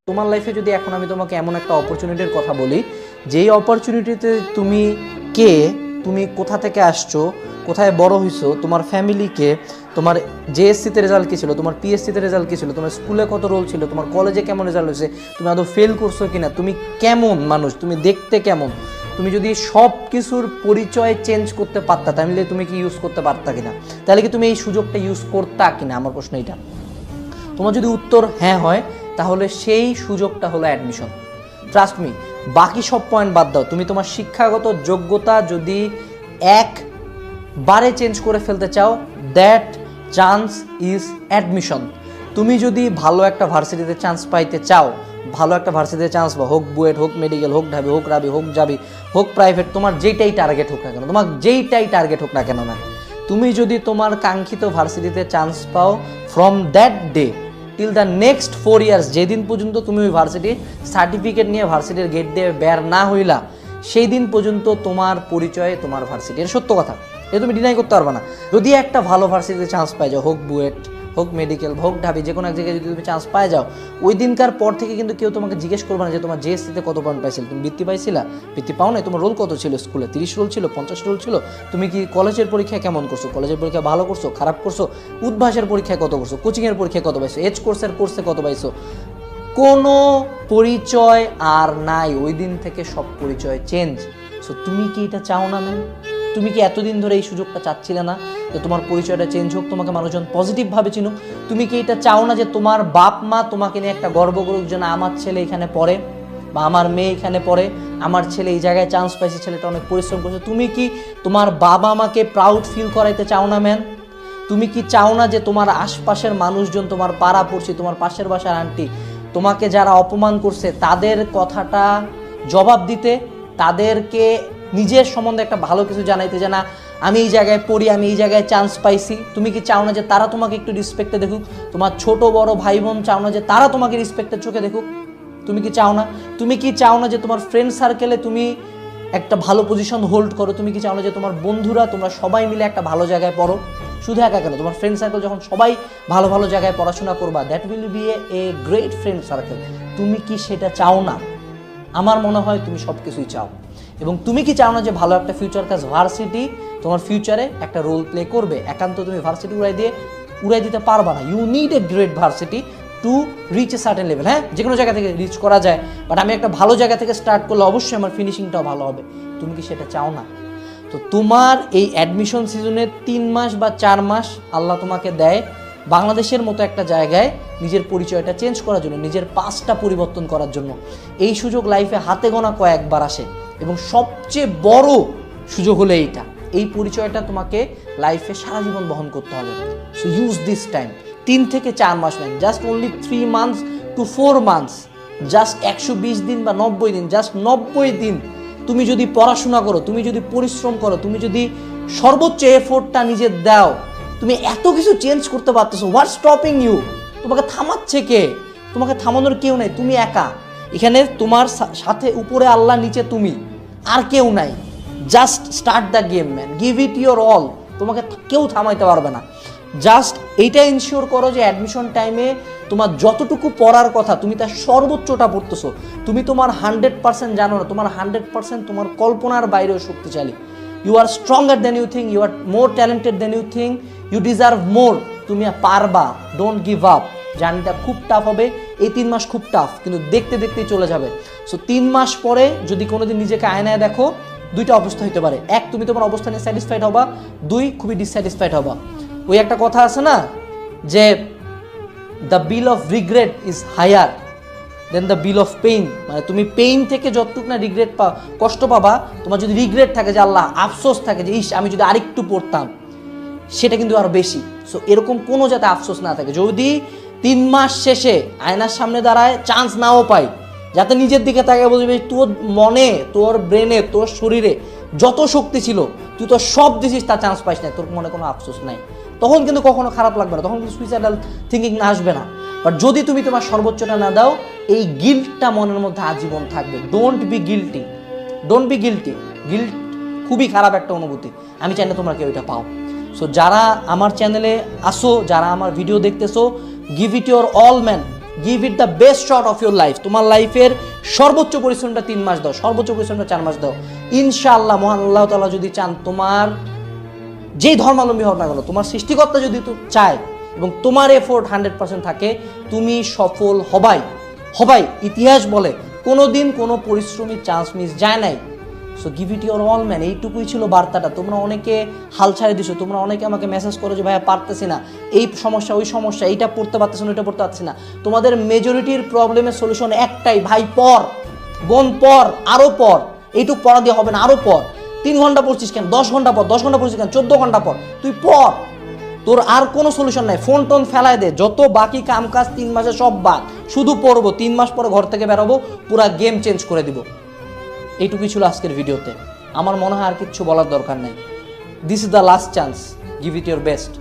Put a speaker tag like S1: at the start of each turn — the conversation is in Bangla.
S1: তোমার লাইফে যদি এখন আমি তোমাকে এমন একটা অপরচুনিটির কথা বলি, যেই অপরচুনিটিতে তুমি কে, তুমি কোথা থেকে আসছো, কোথায় বড় হইছো, তোমার ফ্যামিলিকে, তোমার জেএসসিতে রেজাল্ট কী ছিল, তোমার পিএসসিতে রেজাল্ট কী ছিল, তোমার স্কুলে কত রোল ছিল, তোমার কলেজে কেমন রেজাল্ট হয়েছে, তুমি আদৌ ফেল করছো কিনা, তুমি কেমন মানুষ, তুমি দেখতে কেমন, তুমি যদি সব কিছুর পরিচয় চেঞ্জ করতে পারতা তাহলে তুমি কি ইউজ করতে পারতা কিনা, তাহলে কি তুমি এই সুযোগটা ইউজ করতা কিনা, আমার প্রশ্ন এটা। তোমার যদি উত্তর হ্যাঁ হয় তাহলে সেই সুযোগটা হলো অ্যাডমিশন। ট্রাস্ট মি, বাকি সব পয়েন্ট বাদ দাও, তুমি তোমার শিক্ষাগত যোগ্যতা যদি একবারে চেঞ্জ করে ফেলতে চাও, দ্যাট চান্স ইজ অ্যাডমিশন। তুমি যদি ভালো একটা ভার্সিটিতে চান্স পাইতে চাও, ভালো একটা ভার্সিটিতে চান্স পাও, হোক বুয়েট, হোক মেডিকেল, হোক ঢাবি, হোক রাবি, হোক জাবি, হোক প্রাইভেট, তোমার যেইটাই টার্গেট হোক না কেন, তোমার যেইটাই টার্গেট হোক না কেন না, তুমি যদি তোমার কাঙ্ক্ষিত ভার্সিটিতে চান্স পাও, from that day till the next 4 years, যেদিন পর্যন্ত তুমি ওই ভার্সিটির সার্টিফিকেট নিয়ে ভার্সিটির গেট দিয়ে বের না হইলা, সেই দিন পর্যন্ত তোমার পরিচয় তোমার ভার্সিটি। এটা সত্য কথা, এটা তুমি ডিনাই করতে পারবে না। যদি একটা ভালো ভার্সিটিতে চান্স পাই যাও, হোক বুয়েট, হোক মেডিকেল, হোক ঢাবি, যে কোনো এক জায়গায় যদি তুমি চান্স পাই যাও, ওই দিনকার পর থেকে কিন্তু কেউ তোমাকে জিজ্ঞেস করবে না যে তোমার জেএসসিতে কত পয়েন্ট পাইছিল, তুমি বৃত্তি পাইছিলা, বৃত্তি পাও নাই, তোমার রোল কত ছিল স্কুলে, 30 রোল ছিল, 50 রোল ছিল, তুমি কি কলেজের পরীক্ষায় কেমন করছো, কলেজের পরীক্ষায় ভালো করছো, খারাপ করছো, উদ্ভাসের পরীক্ষায় কত করছো, কোচিংয়ের পরীক্ষায় কত পাইছো, এইচ কোর্সের কোর্সে কত পাইছো, কোনো পরিচয় আর নাই। ওই দিন থেকে সব পরিচয় চেঞ্জ। সো তুমি কি এটা চাও না ম্যাম? তুমি কি এতদিন ধরে এই সুযোগটা চাচ্ছিলে না যে তোমার পরিচয়টা চেঞ্জ হোক, তোমাকে মানুষজন পজিটিভভাবে চিনুক? তুমি কি এটা চাও না যে তোমার বাপ মা তোমাকে নিয়ে একটা গর্ব করুক যে না আমার ছেলে এখানে পড়ে, বা আমার মেয়ে এখানে পড়ে, আমার ছেলে এই জায়গায় চান্স পাইছে, ছেলেটা অনেক পরিশ্রম করছে? তুমি কি তোমার বাবা মাকে প্রাউড ফিল করাইতে চাও না ম্যাম? তুমি কি চাও না যে তোমার আশপাশের মানুষজন, তোমার পাড়া পড়শি, তোমার পাশের বাসার আন্টি, তোমাকে যারা অপমান করছে তাদের কথাটা জবাব দিতে, তাদেরকে নিজের সম্বন্ধে একটা ভালো কিছু জানাইতে, যে না আমি এই জায়গায় পড়ি, আমি এই জায়গায় চান্স পাইছি? তুমি কি চাও না যে তারা তোমাকে একটু রেসপেক্টে দেখুক? তোমার ছোট বড় ভাই বোন চাও না যে তারা তোমাকে রেসপেক্টের চোখে দেখুক? তুমি কি চাও না? তুমি কি চাও না যে তোমার ফ্রেন্ড সার্কেলে তুমি একটা ভালো পজিশন হোল্ড করো? তুমি কি চাও না যে তোমার বন্ধুরা, তোমরা সবাই মিলে একটা ভালো জায়গায় পড়ো? শুধু একা কেন, তোমার ফ্রেন্ড সার্কেল যখন সবাই ভালো ভালো জায়গায় পড়াশোনা করবা, that will B a great friend circle. তুমি কি সেটা চাও না? আমার মনে হয় তুমি সব কিছুই চাও। এবং তুমি কি চাও না যে ভালো একটা ফিউচার কাজ ভার্সিটি তোমার ফিউচারে একটা রোল প্লে করবে? একান্ত তুমি ভার্সিটি উড়াই দিতে পারবা না। You need a great varsity to reach a certain level. হ্যাঁ, যে কোনো জায়গা থেকে রিচ করা যায়, বাট আমি একটা ভালো জায়গা থেকে স্টার্ট করলে অবশ্যই আমার ফিনিশিংটাও ভালো হবে। তুমি কি সেটা চাও না? তো তোমার এই অ্যাডমিশন সিজনে 3 মাস বা 4 মাস আল্লাহ তোমাকে দেয় বাংলাদেশের মতো একটা জায়গায় নিজের পরিচয়টা চেঞ্জ করার জন্য, নিজের পাসটা পরিবর্তন করার জন্য। এই সুযোগ লাইফে হাতে গোনা কয়েকবার আসে, এবং সবচেয়ে বড় সুযোগ হলো এইটা। এই পরিচয়টা তোমাকে লাইফে সারা জীবন বহন করতে হবে। So use this time. 3 থেকে 4 মাস নয়, just only 3 months to 4 months, just 120 দিন বা 90 দিন, জাস্ট 90 দিন তুমি যদি পড়াশোনা করো, তুমি যদি পরিশ্রম করো, তুমি যদি সর্বোচ্চ এফোর্টটা নিজের দাও, তুমি এত কিছু চেঞ্জ করতে পারতেছো। What stopping you? তোমাকে থামাচ্ছে কে? তোমাকে থামানোর কেউ নাই, তুমি একা এখানে। তোমার সাথে উপরে আল্লাহ, নিচে তুমি, আর কেউ নাই। Just start the game man, give it your all. তোমাকে কেউ থামাইতে পারবে না। জাস্ট এইটা ইনশিওর করো যে অ্যাডমিশন টাইমে তোমার যতটুকু পড়ার কথা তুমি তার সর্বোচ্চটা পড়তেছো। তুমি তোমার 100% জানো না, তোমার 100% তোমার কল্পনার বাইরেও শক্তিশালী। You are stronger than you think, you are more talented than you think, you deserve more. তুমি পারবা, ডোন্ট গিভ আপ। জার্নিটা খুব টাফ হবে, এই 3 মাস খুব টাফ, কিন্তু দেখতে দেখতেই চলে যাবে। সো 3 মাস পরে যদি কোনোদিন নিজেকে আয়নায় দেখো, 2টা অবস্থা হতে পারে। 1, তুমি তোমার অবস্থা নিয়ে স্যাটিসফাইড হবা, 2, খুবই ডিসস্যাটিসফাইড হবা। ওই একটা কথা আছে না যে the bill of regret is higher than the bill of pain. মানে তুমি পেইন থেকে যতটুকু না রিগ্রেট কষ্ট পাবা, তোমার যদি রিগ্রেট থাকে, যে আল্লাহ আফসোস থাকে যে ইস আমি যদি আরেকটু পড়তাম, সেটা কিন্তু আরো বেশি। সো এরকম কোনো যাতে আফসোস না থাকে। যদি 3 মাস শেষে আয়নার সামনে দাঁড়ায় চান্স নাও পাই, যাতে নিজের দিকে তাকিয়ে বলবি তোর মনে, তোর ব্রেনে, তোর শরীরে যত শক্তি ছিল তুই তো সব দিছিস, তার চান্স পাইস না, তোর মনে কোনো আফসোস নাই। তখন কিন্তু কখনো খারাপ লাগবে না, তখন কিন্তু সুইসাইডাল থিঙ্কিং আসবে না। বাট যদি তুমি তোমার সর্বোচ্চটা না দাও, এই গিল্টটা মনের মধ্যে আজীবন থাকবে। Don't be guilty, don't be guilty. Guilt খুবই খারাপ একটা অনুভূতি, আমি চাই না তোমরা কেউ এটা পাও। সো যারা আমার চ্যানেলে আসো, যারা আমার ভিডিও দেখতেছো, give it your all man, give it the best shot of your life. তোমার লাইফের সর্বোচ্চ পরিশ্রমটা 3 মাস দাও, সর্বোচ্চ পরিশ্রমটা 4 মাস দাও। ইনশাআল্লাহ মহান আল্লাহ তাআলা যদি চান, তোমার যেই ধর্মাবলম্বী হোক না কেন, তোমার সৃষ্টিকর্তা যদি চায় এবং তোমার এফোর্ট 100% থাকে, তুমি সফল হবাই হবাই। ইতিহাস বলে কোনোদিন কোনো পরিশ্রমী চান্স মিস যায় নাই। So give it your all man, এইটুকুই ছিল বার্তাটা। তোমরা অনেকে হাল ছাড়ে দিছো, তোমরা অনেকে আমাকে মেসেজ করো যে ভাইয়া পারতেছি না, এই সমস্যা ওই সমস্যা, এইটা পড়তে পারতেছি না, ওইটা পড়তে পারতেছি না। তোমাদের মেজরিটির প্রবলেমের সলিউশন একটাই, ভাই পড়, বোন পড়, আরও পড়। এইটুকু পড়া দিয়ে হবে না, আরও পড়। 3 ঘন্টা পড়ছিস কেন, 10 ঘন্টা পর, 10 ঘন্টা পড়ছিস কেন, 14 ঘন্টা পর, তুই পড়। তোর আর কোনো সলিউশন নাই, ফোন টোন ফেলায় দে, যত বাকি কাম কাজ 3 মাসে সব বাদ, শুধু পড়বো। 3 মাস পরে ঘর থেকে বেরোবো, পুরা গেম চেঞ্জ করে দিব। এইটুকুই ছিল আজকের ভিডিওতে। আমার মনে হয় আর কিচ্ছু বলার দরকার নাই। This is the last chance, give it your best.